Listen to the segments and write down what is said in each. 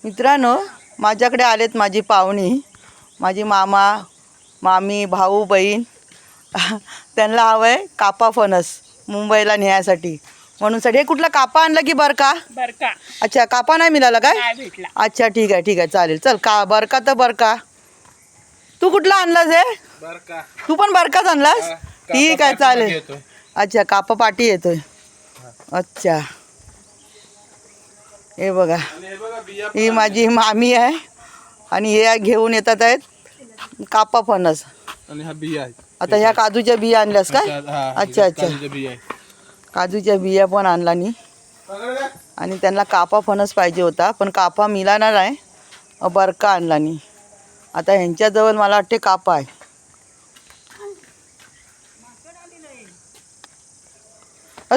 मित्रांनो, माझ्याकडे आलेत माझी पाहुणी, माझी मामा मामी भाऊ बहीण. त्यांना हवं आहे कापा फणस मुंबईला न्यायसाठी. म्हणून साठी हे कुठला कापा आणला की बरका? बरका. अच्छा, कापा नाही मिळाला काय? नाही भेटला. अच्छा ठीक आहे चालेल. चल का बरका तर बरका. तू कुठला आणलास हे? बरका. तू पण बरकाच आणलास? ठीक आहे चालेल. अच्छा, कापा पाटी येतोय. अच्छा, हे बघा ही माझी मामी आहे आणि हे घेऊन येतात आहेत कापा फणस. आणि हा बिया आहे. आता ह्या काजूच्या बिया आणल्यास काय? अच्छा अच्छा, काजूच्या बिया पण आणला नी. आणि त्यांना कापा फणस पाहिजे होता पण कापा मिळाला नाही, बरका आणला नी. आता ह्यांच्याजवळ मला वाटते कापा आहे.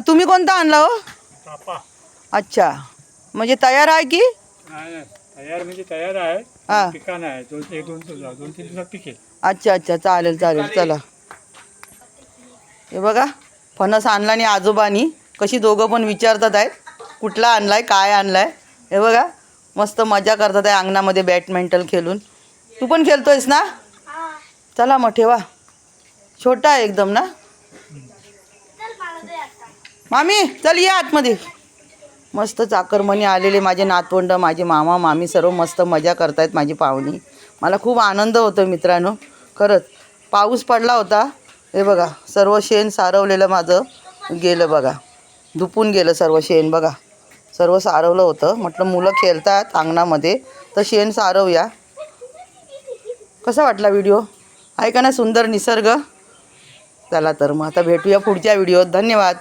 तुम्ही कोणता आणला हो? कापा. अच्छा, म्हणजे तयार आहे की? नाही तयार म्हणजे तयार आहे. हां. पिका नाही. दोन तीन दिवसात पिकेल. अच्छा अच्छा, चालेल चला. हे बघा फणस आणला आणि आजोबानी कशी दोघं पण विचारतात आहेत कुठला आणलाय काय आणलाय. हे बघा मस्त मजा करतात आहे अंगणामध्ये बॅडमिंटन खेळून. तू पण खेळतोयस ना? चला मग ठेवा. छोटा आहे एकदम ना. मामी चल ये आतमध्ये. मस्त चाकरमणी आलेले माझे नातवंड माझे मामा मामी सर्व मस्त मजा करतायत माझी पाहुणी. मला खूप आनंद होतो मित्रांनो, खरंच. पाऊस पडला होता. हे बघा सर्व शेण सारवलेलं माझं गेलं बघा, धुपून गेलं सर्व शेण बघा. सर्व सारवलं होतं. म्हटलं मुलं खेळतात अंगणामध्ये तर शेण सारवूया. कसा वाटला व्हिडिओ? आहे का ना सुंदर निसर्ग? चला तर मग आता भेटूया पुढच्या व्हिडिओत. धन्यवाद.